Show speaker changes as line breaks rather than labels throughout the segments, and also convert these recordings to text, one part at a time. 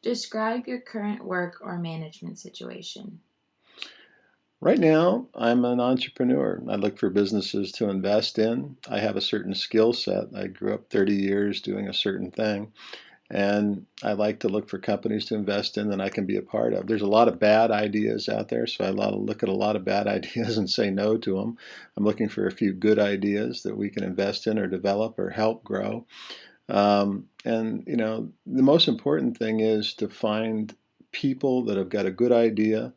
Describe your current work or management situation.
Right now, I'm an entrepreneur. I look for businesses to invest in. I have a certain skill set. I grew up 30 years doing a certain thing, and I like to look for companies to invest in that I can be a part of. There's a lot of bad ideas out there, so I look at a lot of bad ideas and say no to them. I'm looking for a few good ideas that we can invest in or develop or help grow. And the most important thing is to find people that have got a good idea,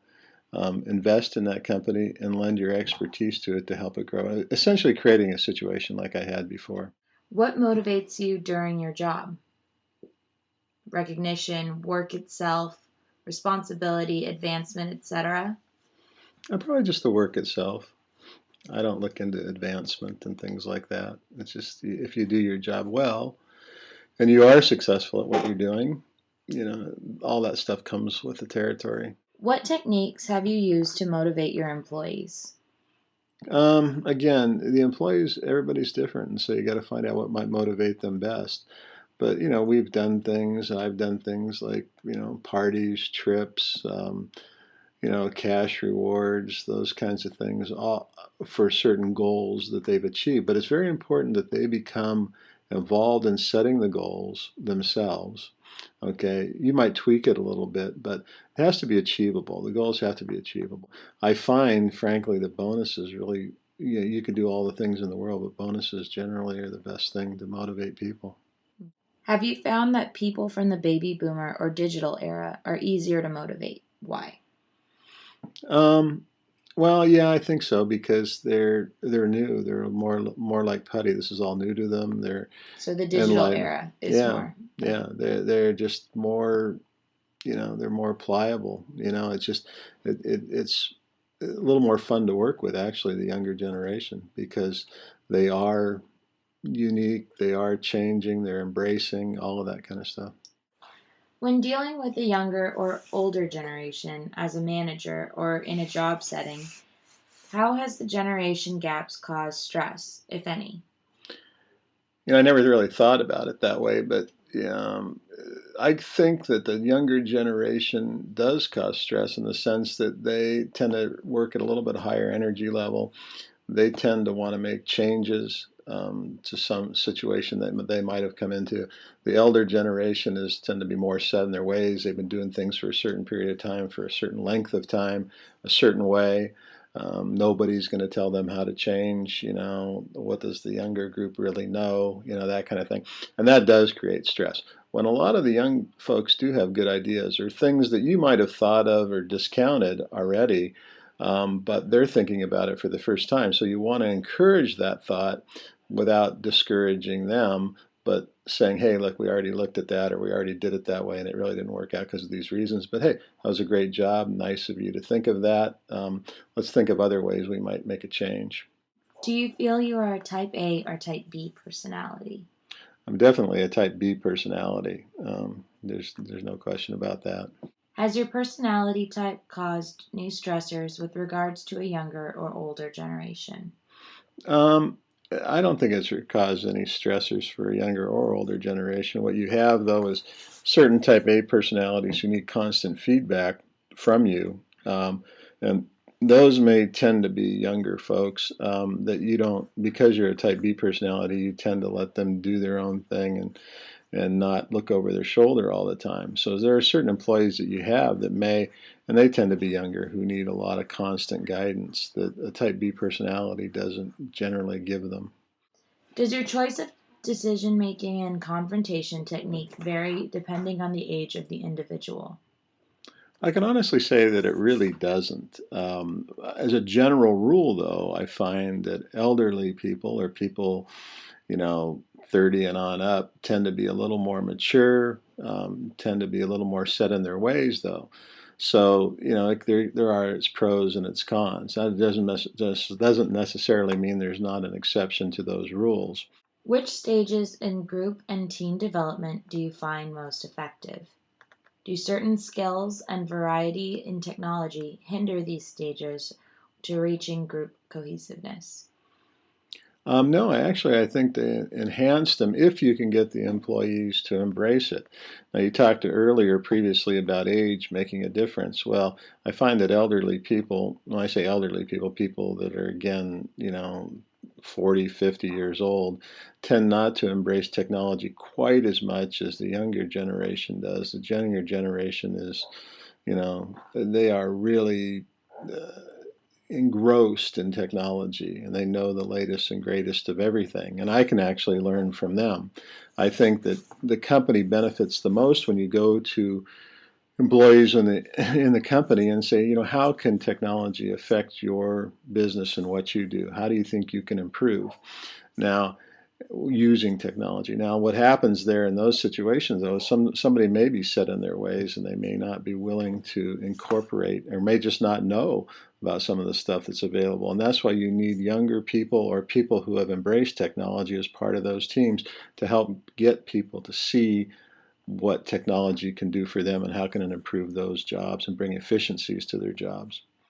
invest in that company, and lend your expertise to it to help it grow. Essentially, creating a situation like I had before.
What motivates you during your job? Recognition, work itself, responsibility, advancement, etc.
Probably just the work itself. I don't look into advancement and things like that. It's just if you do your job well and you are successful at what you're doing, all that stuff comes with the territory.
What techniques have you used to motivate your employees?
Again, the employees, everybody's different, and so you got to find out what might motivate them best. But we've done things, and I've done things like parties, trips, cash rewards, those kinds of things, all for certain goals that they've achieved. But it's very important that they become involved in setting the goals themselves. Okay, you might tweak it a little bit, but it has to be achievable. The goals have to be achievable. I find, frankly, that bonuses really, you can do all the things in the world, but bonuses generally are the best thing to motivate people.
Have you found that people from the baby boomer or digital era are easier to motivate? Why?
Um, well, yeah, I think so because they're new. They're more like putty. This is all new to them. They're
So the
in
digital
life.
era is
Yeah,
more.
yeah. They're just more. They're more pliable. It's a little more fun to work with actually the younger generation because they are unique. They are changing. They're embracing all of that kind of stuff.
When dealing with a younger or older generation as a manager or in a job setting, how has the generation gaps caused stress, if any?
I never really thought about it that way, but I think that the younger generation does cause stress in the sense that they tend to work at a little bit higher energy level. They tend to want to make changes to some situation that they might have come into. The elder generation is tend to be more set in their ways. They've been doing things for a certain period of time, for a certain length of time, a certain way. Nobody's going to tell them how to change. What does the younger group really know? That kind of thing. And that does create stress. When a lot of the young folks do have good ideas or things that you might have thought of or discounted already, but they're thinking about it for the first time. So you want to encourage that thought without discouraging them, but saying, hey, look, we already looked at that or we already did it that way and it really didn't work out because of these reasons. But hey, that was a great job. Nice of you to think of that. Let's think of other ways we might make a change.
Do you feel you are a type A or type B personality?
I'm definitely a type B personality. There's no question about that.
Has your personality type caused new stressors with regards to a younger or older generation?
Um, I don't think it's caused any stressors for a younger or older generation. What you have, though, is certain type A personalities who need constant feedback from you. And those may tend to be younger folks that you don't, because you're a type B personality, you tend to let them do their own thing and not look over their shoulder all the time. So there are certain employees that you have that may, and they tend to be younger, who need a lot of constant guidance that a type B personality doesn't generally give them.
Does your choice of decision making and confrontation technique vary depending on the age of the individual?
I can honestly say that it really doesn't. As a general rule, though, I find that elderly people or people, you know, 30 and on up tend to be a little more mature, tend to be a little more set in their ways, though. So, like there are its pros and its cons. That doesn't necessarily mean there's not an exception to those rules.
Which stages in group and team development do you find most effective? Do certain skills and variety in technology hinder these stages to reaching group cohesiveness?
No, I think they enhance them if you can get the employees to embrace it. Now, you talked earlier previously about age making a difference. Well, I find that elderly people, when I say elderly people, people that are again, 40, 50 years old, tend not to embrace technology quite as much as the younger generation does. The younger generation is, they are really engrossed in technology and they know the latest and greatest of everything. And I can actually learn from them. I think that the company benefits the most when you go to employees in the company and say, how can technology affect your business and what you do? How do you think you can improve? Now, using technology. Now, what happens there in those situations, though, is somebody may be set in their ways and they may not be willing to incorporate or may just not know about some of the stuff that's available. And that's why you need younger people or people who have embraced technology as part of those teams to help get people to see what technology can do for them and how can it improve those jobs and bring efficiencies to their jobs.